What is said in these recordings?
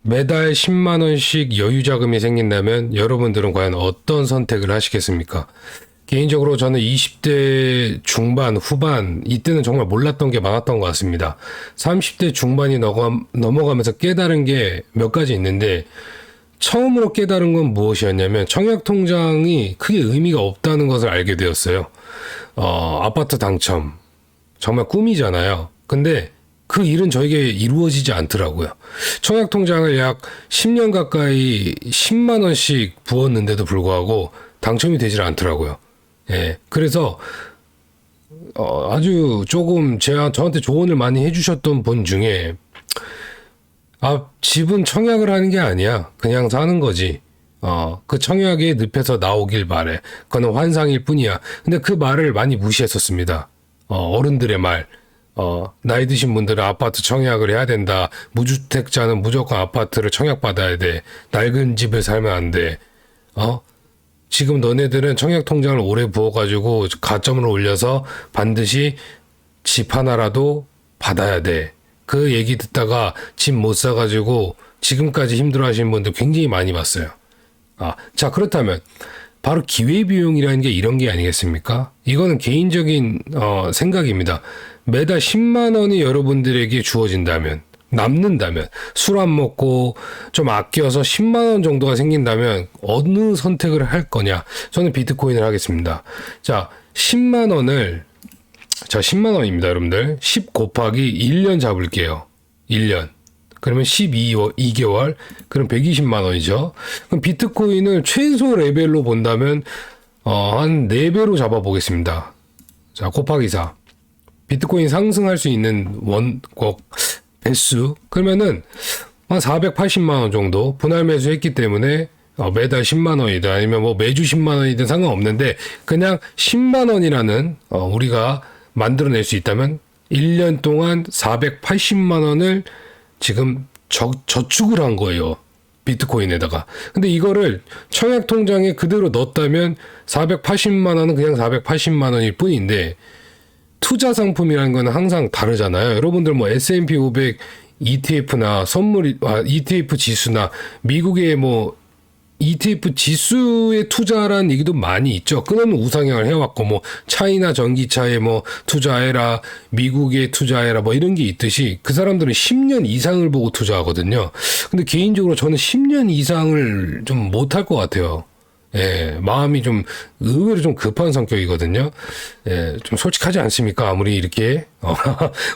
매달 10만 원씩 여유 자금이 생긴다면 여러분들은 과연 어떤 선택을 하시겠습니까? 개인적으로 저는 20대 중반, 후반 이때는 정말 몰랐던 게 많았던 것 같습니다. 30대 중반이 넘어가면서 깨달은 게 몇 가지 있는데 처음으로 깨달은 건 무엇이었냐면 청약통장이 크게 의미가 없다는 것을 알게 되었어요. 아파트 당첨 정말 꿈이잖아요. 근데 그 일은 저에게 이루어지지 않더라고요. 청약통장을 약 10년 가까이 10만 원씩 부었는데도 불구하고 당첨이 되질 않더라고요. 예. 그래서 아주 조금 저한테 조언을 많이 해주셨던 분 중에 집은 청약을 하는 게 아니야. 그냥 사는 거지. 그 청약의 늪에서 나오길 바래. 그거는 환상일 뿐이야. 근데 그 말을 많이 무시했었습니다. 어른들의 말. 나이 드신 분들은 아파트 청약을 해야 된다. 무주택자는 무조건 아파트를 청약받아야 돼. 낡은 집을 살면 안 돼. 지금 너네들은 청약통장을 오래 부어가지고 가점을 올려서 반드시 집 하나라도 받아야 돼. 그 얘기 듣다가 집 못 사가지고 지금까지 힘들어 하시는 분들 굉장히 많이 봤어요. 자, 그렇다면 바로 기회비용이라는 게 이런 게 아니겠습니까? 이거는 개인적인 생각입니다. 매달 10만 원이 여러분들에게 주어진다면, 남는다면, 술 안 먹고 좀 아껴서 10만 원 정도가 생긴다면 어느 선택을 할 거냐? 저는 비트코인을 하겠습니다. 자, 10만 원을, 자, 10만 원입니다, 여러분들. 10 곱하기 1년 잡을게요. 1년. 그러면 2개월, 그럼 120만 원이죠. 그럼 비트코인을 최소 레벨로 본다면, 한 4배로 잡아보겠습니다. 자, 곱하기 4. 비트코인 상승할 수 있는 배수. 그러면은, 한 480만 원 정도 분할 매수했기 때문에, 매달 10만 원이든 아니면 뭐 매주 10만 원이든 상관없는데, 그냥 10만 원이라는, 우리가 만들어낼 수 있다면, 1년 동안 480만 원을 지금 저축을 한 거예요. 비트코인에다가. 근데 이거를 청약통장에 그대로 넣었다면 480만 원은 그냥 480만 원일 뿐인데 투자 상품이라는 건 항상 다르잖아요. 여러분들 뭐 S&P 500 ETF나 ETF 지수나 미국의 뭐 ETF 지수에 투자라는 얘기도 많이 있죠. 끊임없는 우상향을 해왔고, 뭐, 차이나 전기차에 뭐, 투자해라, 미국에 투자해라, 뭐, 이런 게 있듯이, 그 사람들은 10년 이상을 보고 투자하거든요. 근데 개인적으로 저는 10년 이상을 좀 못할 것 같아요. 예, 마음이 좀, 의외로 좀 급한 성격이거든요. 예, 좀 솔직하지 않습니까? 아무리 이렇게,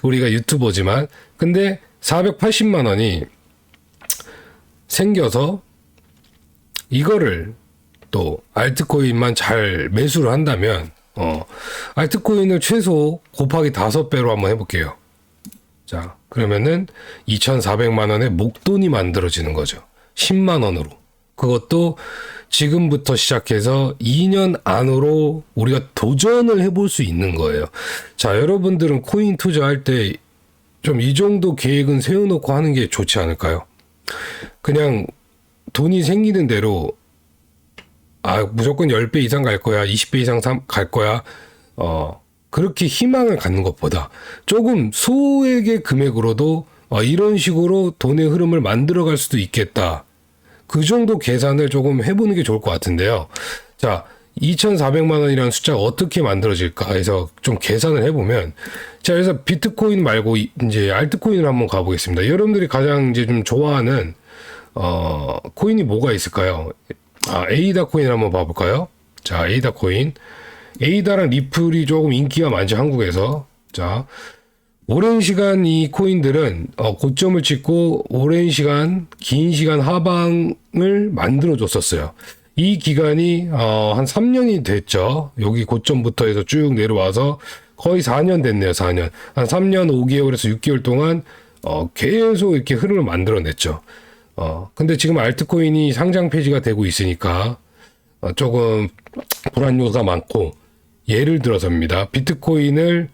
우리가 유튜버지만. 근데 480만 원이 생겨서, 이거를 또 알트코인만 잘 매수를 한다면 알트코인을 최소 곱하기 5배로 한번 해볼게요. 자, 그러면은 2,400만 원의 목돈이 만들어지는 거죠. 10만 원으로. 그것도 지금부터 시작해서 2년 안으로 우리가 도전을 해볼 수 있는 거예요. 자, 여러분들은 코인 투자할 때 좀 이 정도 계획은 세워놓고 하는 게 좋지 않을까요? 그냥 돈이 생기는 대로 무조건 10배 이상 갈 거야, 20배 이상 갈 거야, 그렇게 희망을 갖는 것보다 조금 소액의 금액으로도 이런 식으로 돈의 흐름을 만들어 갈 수도 있겠다. 그 정도 계산을 조금 해보는 게 좋을 것 같은데요. 자, 2,400만 원이라는 숫자가 어떻게 만들어질까 해서 좀 계산을 해보면, 자, 그래서 비트코인 말고 이제 알트코인을 한번 가보겠습니다. 여러분들이 가장 이제 좀 좋아하는 코인이 뭐가 있을까요? 에이다 코인 한번 봐볼까요? 자, 에이다 코인. 에이다랑 리플이 조금 인기가 많죠, 한국에서. 자, 오랜 시간 이 코인들은 고점을 찍고 오랜 시간, 긴 시간 하방을 만들어 줬었어요. 이 기간이 한 3년이 됐죠. 여기 고점부터 해서 쭉 내려와서 거의 4년 됐네요, 4년. 한 3년 5개월에서 6개월 동안 계속 이렇게 흐름을 만들어냈죠. 근데 지금 알트코인이 상장 폐지가 되고 있으니까 조금 불안 요소가 많고, 예를 들어서입니다. 비트코인을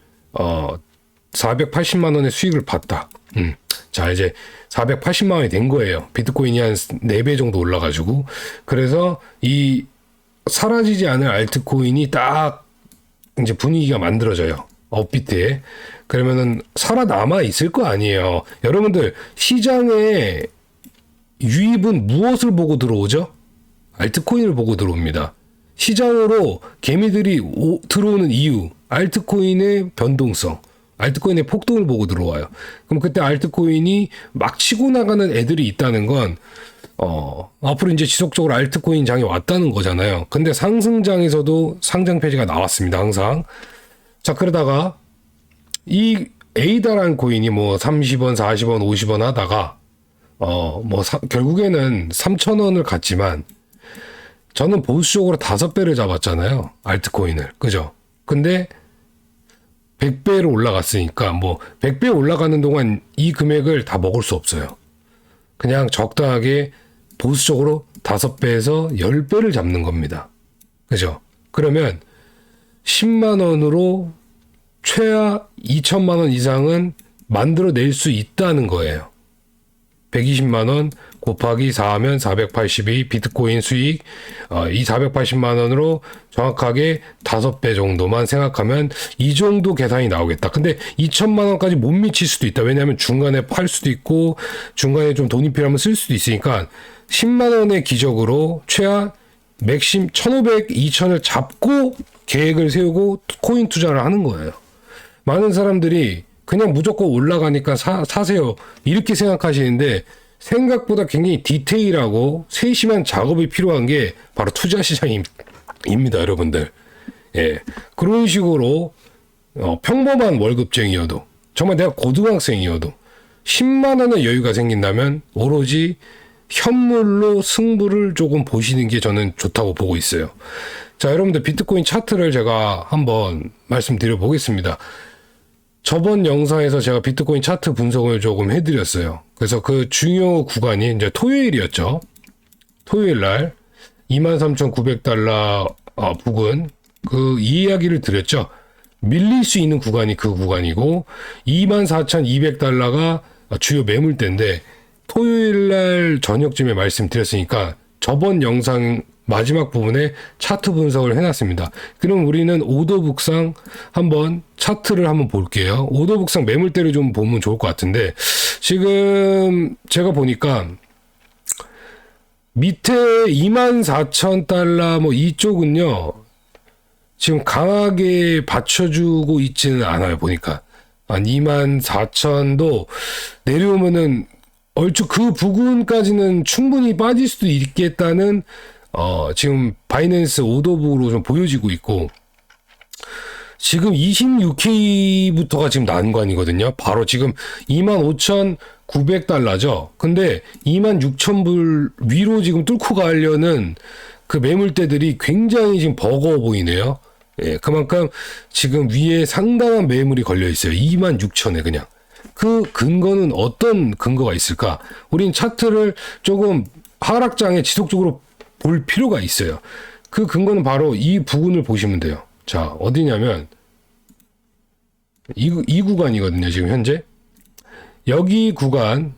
480만 원의 수익을 봤다. 자, 이제 480만 원이 된 거예요. 비트코인이 한 4배 정도 올라가지고. 그래서 이 사라지지 않을 알트코인이 딱 이제 분위기가 만들어져요. 업비트에. 그러면은 살아남아 있을 거 아니에요. 여러분들 시장에 유입은 무엇을 보고 들어오죠? 알트코인을 보고 들어옵니다. 시장으로 개미들이 들어오는 이유, 알트코인의 변동성, 알트코인의 폭등을 보고 들어와요. 그럼 그때 알트코인이 막 치고 나가는 애들이 있다는 건 앞으로 이제 지속적으로 알트코인 장이 왔다는 거잖아요. 근데 상승장에서도 상장 폐지가 나왔습니다. 항상. 자, 그러다가 이 에이다라는 코인이 뭐 30원, 40원, 50원 하다가 결국에는 3,000원을 갔지만 저는 보수적으로 5배를 잡았잖아요. 알트코인을. 그죠? 근데 100배로 올라갔으니까 뭐 100배 올라가는 동안 이 금액을 다 먹을 수 없어요. 그냥 적당하게 보수적으로 5배에서 10배를 잡는 겁니다. 그죠? 그러면 10만 원으로 최하 2천만 원 이상은 만들어낼 수 있다는 거예요. 120만 원 곱하기 4하면 482 비트코인 수익, 이 480만 원으로 정확하게 5배 정도만 생각하면 이 정도 계산이 나오겠다. 근데 2천만 원까지 못 미칠 수도 있다. 왜냐하면 중간에 팔 수도 있고 중간에 좀 돈이 필요하면 쓸 수도 있으니까 10만 원의 기적으로 최하 맥심 1,500, 2,000을 잡고 계획을 세우고 코인 투자를 하는 거예요. 많은 사람들이 그냥 무조건 올라가니까 사세요. 이렇게 생각하시는데 생각보다 굉장히 디테일하고 세심한 작업이 필요한 게 바로 투자 시장입니다, 여러분들. 예. 그런 식으로 평범한 월급쟁이여도 정말 내가 고등학생이어도 10만 원의 여유가 생긴다면 오로지 현물로 승부를 조금 보시는 게 저는 좋다고 보고 있어요. 자, 여러분들 비트코인 차트를 제가 한번 말씀드려 보겠습니다. 저번 영상에서 제가 비트코인 차트 분석을 조금 해드렸어요. 그래서 그 중요 구간이 이제 토요일이었죠. 토요일 날 23,900달러 부근 이 이야기를 드렸죠. 밀릴 수 있는 구간이 그 구간이고 24,200달러가 주요 매물대인데 토요일 날 저녁쯤에 말씀드렸으니까 저번 영상 마지막 부분에 차트 분석을 해놨습니다. 그럼 우리는 오더북상 한번 차트를 한번 볼게요. 오더북상 매물대를 좀 보면 좋을 것 같은데 지금 제가 보니까 밑에 24,000달러 뭐 이쪽은요 지금 강하게 받쳐주고 있지는 않아요. 보니까 한 24,000도 내려오면은 얼추 그 부근까지는 충분히 빠질 수도 있겠다는 지금 바이낸스 오더북으로 좀 보여지고 있고 지금 26K부터가 지금 난관이거든요. 바로 지금 25,900달러죠. 근데 26,000불 위로 지금 뚫고 가려는 그 매물대들이 굉장히 지금 버거워 보이네요. 예, 그만큼 지금 위에 상당한 매물이 걸려 있어요. 26,000에 그냥. 그 근거는 어떤 근거가 있을까? 우린 차트를 조금 하락장에 지속적으로 볼 필요가 있어요. 그 근거는 바로 이 부분을 보시면 돼요. 자, 어디냐면 이 구간이거든요. 지금 현재 여기 구간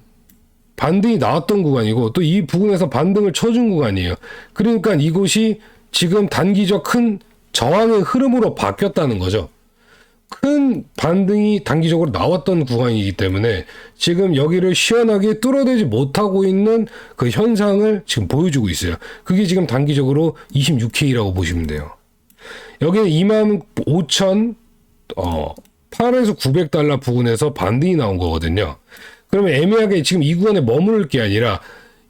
반등이 나왔던 구간이고 또 이 부분에서 반등을 쳐준 구간이에요. 그러니까 이곳이 지금 단기적 큰 저항의 흐름으로 바뀌었다는 거죠. 큰 반등이 단기적으로 나왔던 구간이기 때문에 지금 여기를 시원하게 뚫어내지 못하고 있는 그 현상을 지금 보여주고 있어요. 그게 지금 단기적으로 26K라고 보시면 돼요. 여기는 25,000 8에서 900달러 부근에서 반등이 나온 거거든요. 그러면 애매하게 지금 이 구간에 머무를 게 아니라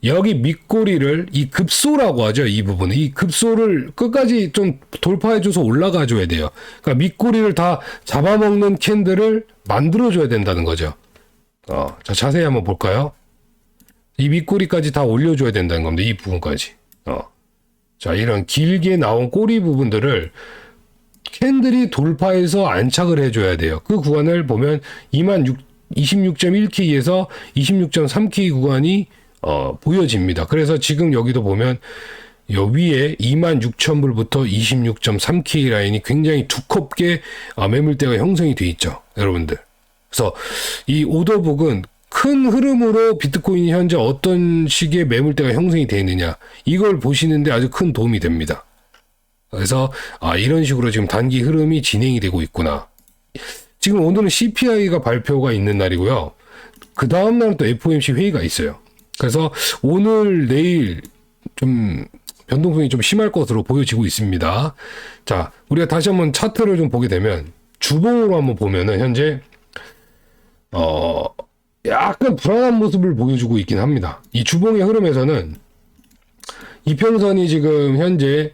여기 밑꼬리를 이 급소라고 하죠. 이 부분은 이 급소를 끝까지 좀 돌파해줘서 올라가 줘야 돼요. 그러니까 밑꼬리를 다 잡아먹는 캔들을 만들어줘야 된다는 거죠. 자, 자세히 한번 볼까요? 이 밑꼬리까지 다 올려줘야 된다는 겁니다. 이 부분까지. 자, 이런 길게 나온 꼬리 부분들을 캔들이 돌파해서 안착을 해줘야 돼요. 그 구간을 보면 26.1K에서 26.3K 구간이 보여집니다. 그래서 지금 여기도 보면 여 위에 26,000불부터 26.3K 라인이 굉장히 두껍게 매물대가 형성이 돼 있죠. 여러분들. 그래서 이 오더북은 큰 흐름으로 비트코인이 현재 어떤 식의 매물대가 형성이 되어 있느냐 이걸 보시는데 아주 큰 도움이 됩니다. 그래서 이런 식으로 지금 단기 흐름이 진행이 되고 있구나. 지금 오늘은 CPI가 발표가 있는 날이고요. 그 다음 날은 또 FOMC 회의가 있어요. 그래서 오늘 내일 좀 변동성이 좀 심할 것으로 보여지고 있습니다. 자, 우리가 다시 한번 차트를 좀 보게 되면 주봉으로 한번 보면은 현재 약간 불안한 모습을 보여주고 있긴 합니다. 이 주봉의 흐름에서는 이평선이 지금 현재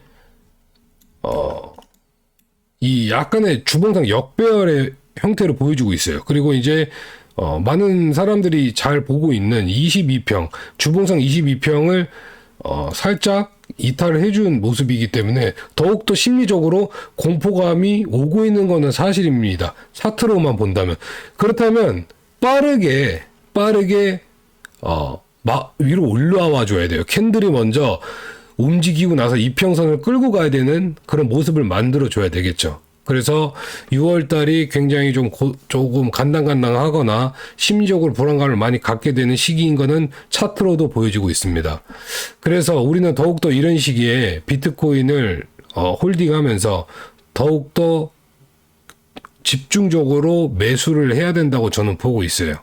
이 약간의 주봉상 역배열의 형태를 보여주고 있어요. 그리고 이제 많은 사람들이 잘 보고 있는 22평, 주봉상 22평을 살짝 이탈을 해준 모습이기 때문에 더욱더 심리적으로 공포감이 오고 있는 것은 사실입니다. 차트로만 본다면. 그렇다면 빠르게 위로 올라와 줘야 돼요. 캔들이 먼저 움직이고 나서 이평선을 끌고 가야 되는 그런 모습을 만들어 줘야 되겠죠. 그래서 6월달이 굉장히 조금 간당간당하거나 심리적으로 불안감을 많이 갖게 되는 시기인 것은 차트로도 보여지고 있습니다. 그래서 우리는 더욱더 이런 시기에 비트코인을 홀딩하면서 더욱더 집중적으로 매수를 해야 된다고 저는 보고 있어요.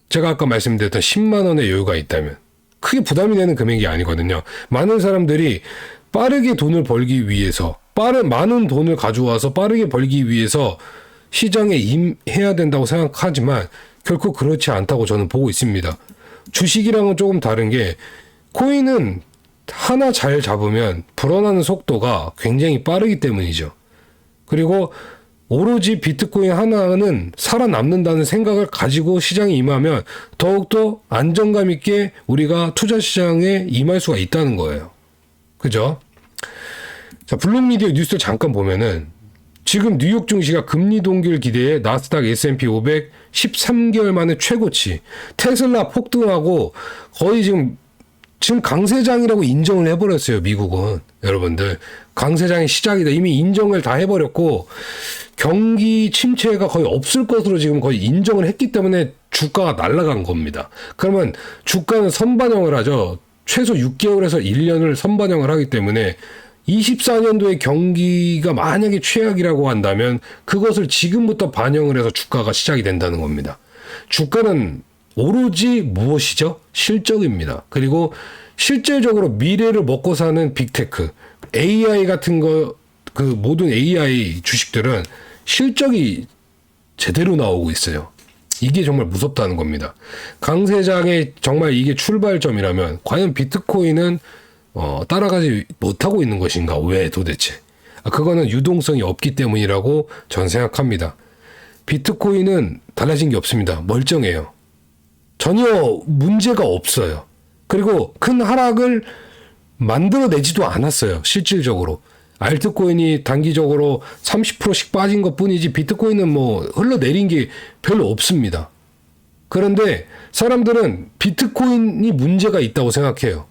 제가 아까 말씀드렸던 10만 원의 여유가 있다면 크게 부담이 되는 금액이 아니거든요. 많은 사람들이 빠르게 돈을 벌기 위해서 많은 돈을 가져와서 빠르게 벌기 위해서 시장에 임해야 된다고 생각하지만 결코 그렇지 않다고 저는 보고 있습니다. 주식이랑은 조금 다른 게 코인은 하나 잘 잡으면 불어나는 속도가 굉장히 빠르기 때문이죠. 그리고 오로지 비트코인 하나는 살아남는다는 생각을 가지고 시장에 임하면 더욱더 안정감 있게 우리가 투자 시장에 임할 수가 있다는 거예요. 그죠? 자, 블룸미디어 뉴스를 잠깐 보면은 지금 뉴욕 증시가 금리 동결 기대에 나스닥 S&P 500 13개월 만에 최고치, 테슬라 폭등하고 거의 지금 강세장이라고 인정을 해버렸어요. 미국은. 여러분들 강세장의 시작이다. 이미 인정을 다 해버렸고 경기 침체가 거의 없을 것으로 지금 거의 인정을 했기 때문에 주가가 날아간 겁니다. 그러면 주가는 선반영을 하죠. 최소 6개월에서 1년을 선반영을 하기 때문에 24년도에 경기가 만약에 최악이라고 한다면 그것을 지금부터 반영을 해서 주가가 시작이 된다는 겁니다. 주가는 오로지 무엇이죠? 실적입니다. 그리고 실질적으로 미래를 먹고 사는 빅테크, AI 같은 그 모든 AI 주식들은 실적이 제대로 나오고 있어요. 이게 정말 무섭다는 겁니다. 강세장의 정말 이게 출발점이라면 과연 비트코인은 따라가지 못하고 있는 것인가? 왜 도대체? 그거는 유동성이 없기 때문이라고 전 생각합니다. 비트코인은 달라진 게 없습니다. 멀쩡해요. 전혀 문제가 없어요. 그리고 큰 하락을 만들어내지도 않았어요. 실질적으로. 알트코인이 단기적으로 30%씩 빠진 것 뿐이지 비트코인은 뭐 흘러내린 게 별로 없습니다. 그런데 사람들은 비트코인이 문제가 있다고 생각해요.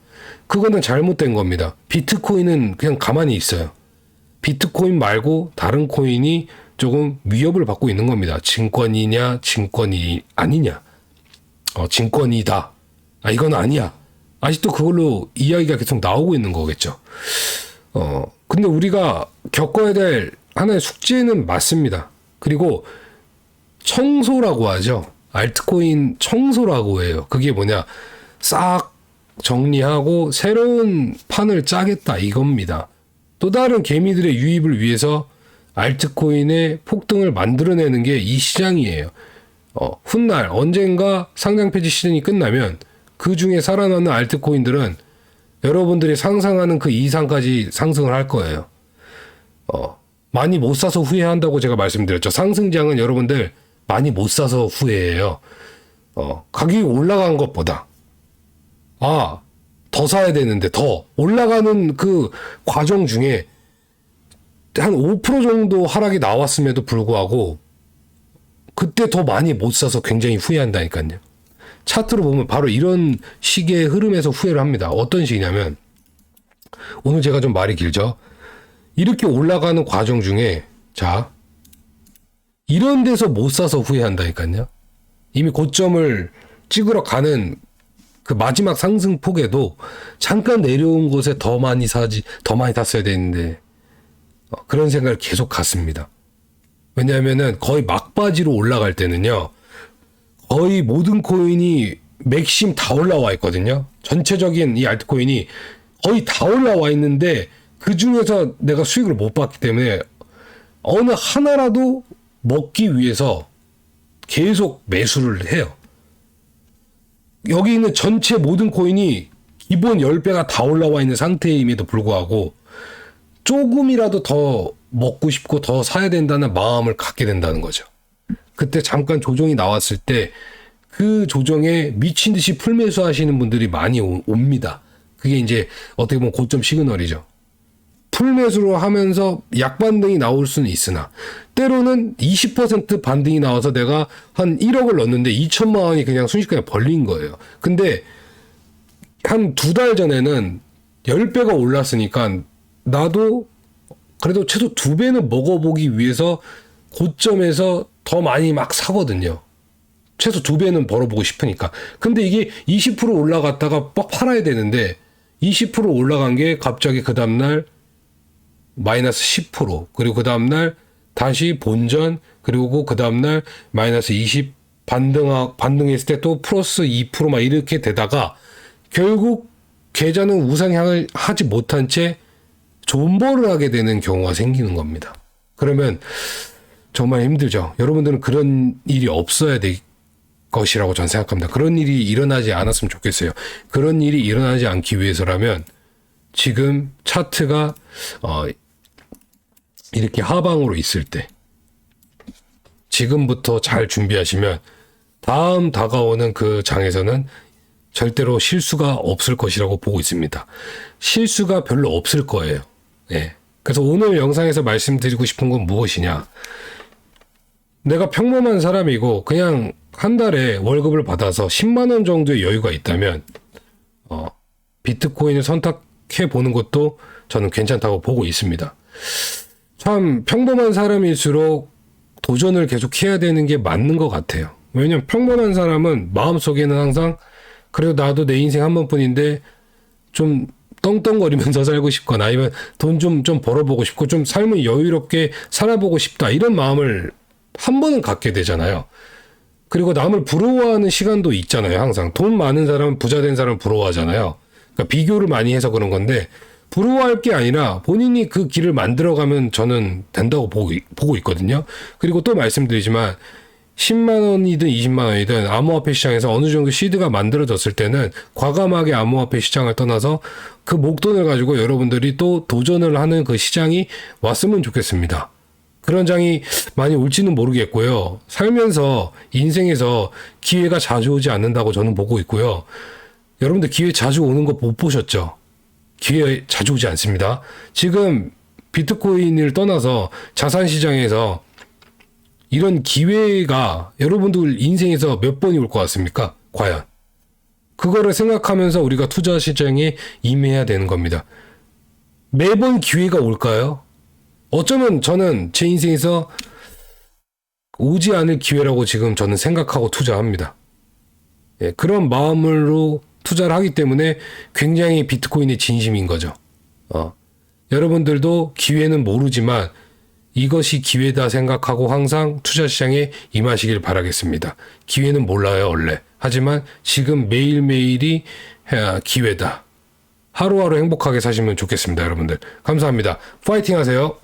그거는 잘못된 겁니다. 비트코인은 그냥 가만히 있어요. 비트코인 말고 다른 코인이 조금 위협을 받고 있는 겁니다. 증권이냐, 증권이 아니냐. 증권이다. 이건 아니야. 아직도 그걸로 이야기가 계속 나오고 있는 거겠죠. 근데 우리가 겪어야 될 하나의 숙제는 맞습니다. 그리고 청소라고 하죠. 알트코인 청소라고 해요. 그게 뭐냐. 싹 정리하고 새로운 판을 짜겠다 이겁니다. 또 다른 개미들의 유입을 위해서 알트코인의 폭등을 만들어내는 게 이 시장이에요. 훗날 언젠가 상장 폐지 시즌이 끝나면 그 중에 살아남는 알트코인들은 여러분들이 상상하는 그 이상까지 상승을 할 거예요. 많이 못 사서 후회한다고 제가 말씀드렸죠. 상승장은 여러분들 많이 못 사서 후회해요. 가격이 올라간 것보다 더 사야 되는데 더 올라가는 그 과정 중에 한 5% 정도 하락이 나왔음에도 불구하고 그때 더 많이 못 사서 굉장히 후회한다니까요. 차트로 보면 바로 이런 식의 흐름에서 후회를 합니다. 어떤 식이냐면 오늘 제가 좀 말이 길죠. 이렇게 올라가는 과정 중에 이런 데서 못 사서 후회한다니까요. 이미 고점을 찍으러 가는 그 마지막 상승폭에도 잠깐 내려온 곳에 더 많이 탔어야 되는데 그런 생각을 계속 갖습니다. 왜냐하면은 거의 막바지로 올라갈 때는요. 거의 모든 코인이 맥심 다 올라와 있거든요. 전체적인 이 알트코인이 거의 다 올라와 있는데 그 중에서 내가 수익을 못 봤기 때문에 어느 하나라도 먹기 위해서 계속 매수를 해요. 여기 있는 전체 모든 코인이 기본 10배가 다 올라와 있는 상태임에도 불구하고 조금이라도 더 먹고 싶고 더 사야 된다는 마음을 갖게 된다는 거죠. 그때 잠깐 조정이 나왔을 때 그 조정에 미친 듯이 풀매수 하시는 분들이 많이 옵니다. 그게 이제 어떻게 보면 고점 시그널이죠. 풀매수로 하면서 약반등이 나올 수는 있으나 때로는 20% 반등이 나와서 내가 한 1억을 넣었는데 2천만 원이 그냥 순식간에 벌린 거예요. 근데 한 2달 전에는 10배가 올랐으니까 나도 그래도 최소 2배는 먹어보기 위해서 고점에서 더 많이 막 사거든요. 최소 2배는 벌어보고 싶으니까. 근데 이게 20% 올라갔다가 빡 팔아야 되는데 20% 올라간 게 갑자기 그 다음날 마이너스 10%, 그리고 그 다음날 다시 본전, 그리고 그 다음날 마이너스 20 반등했을 때 또 플러스 2% 막 이렇게 되다가 결국 계좌는 우상향을 하지 못한 채 존버를 하게 되는 경우가 생기는 겁니다. 그러면 정말 힘들죠. 여러분들은 그런 일이 없어야 될 것이라고 저는 생각합니다. 그런 일이 일어나지 않았으면 좋겠어요. 그런 일이 일어나지 않기 위해서라면 지금 차트가 이렇게 하방으로 있을 때 지금부터 잘 준비하시면 다음 다가오는 그 장에서는 절대로 실수가 없을 것이라고 보고 있습니다. 실수가 별로 없을 거예요. 예. 그래서 오늘 영상에서 말씀드리고 싶은 건 무엇이냐. 내가 평범한 사람이고 그냥 한 달에 월급을 받아서 10만 원 정도의 여유가 있다면 비트코인을 선택해 보는 것도 저는 괜찮다고 보고 있습니다. 참 평범한 사람일수록 도전을 계속 해야 되는 게 맞는 것 같아요. 왜냐면 평범한 사람은 마음속에는 항상 그래도 나도 내 인생 한 번뿐인데 좀 떵떵거리면서 살고 싶거나 아니면 돈 좀 벌어보고 싶고 좀 삶을 여유롭게 살아보고 싶다 이런 마음을 한 번은 갖게 되잖아요. 그리고 남을 부러워하는 시간도 있잖아요. 항상 돈 많은 사람은 부자 된 사람을 부러워하잖아요. 그러니까 비교를 많이 해서 그런 건데 부러워할 게 아니라 본인이 그 길을 만들어가면 저는 된다고 보고 있거든요. 그리고 또 말씀드리지만 10만 원이든 20만 원이든 암호화폐 시장에서 어느 정도 시드가 만들어졌을 때는 과감하게 암호화폐 시장을 떠나서 그 목돈을 가지고 여러분들이 또 도전을 하는 그 시장이 왔으면 좋겠습니다. 그런 장이 많이 올지는 모르겠고요. 살면서 인생에서 기회가 자주 오지 않는다고 저는 보고 있고요. 여러분들 기회 자주 오는 거 못 보셨죠? 기회 자주 오지 않습니다. 지금 비트코인을 떠나서 자산시장에서 이런 기회가 여러분들 인생에서 몇 번이 올 것 같습니까? 과연. 그거를 생각하면서 우리가 투자 시장에 임해야 되는 겁니다. 매번 기회가 올까요? 어쩌면 저는 제 인생에서 오지 않을 기회라고 지금 저는 생각하고 투자합니다. 예, 그런 마음으로 투자를 하기 때문에 굉장히 비트코인이 진심인 거죠. 여러분들도 기회는 모르지만 이것이 기회다 생각하고 항상 투자 시장에 임하시길 바라겠습니다. 기회는 몰라요, 원래. 하지만 지금 매일매일이 기회다. 하루하루 행복하게 사시면 좋겠습니다, 여러분들. 감사합니다. 파이팅 하세요.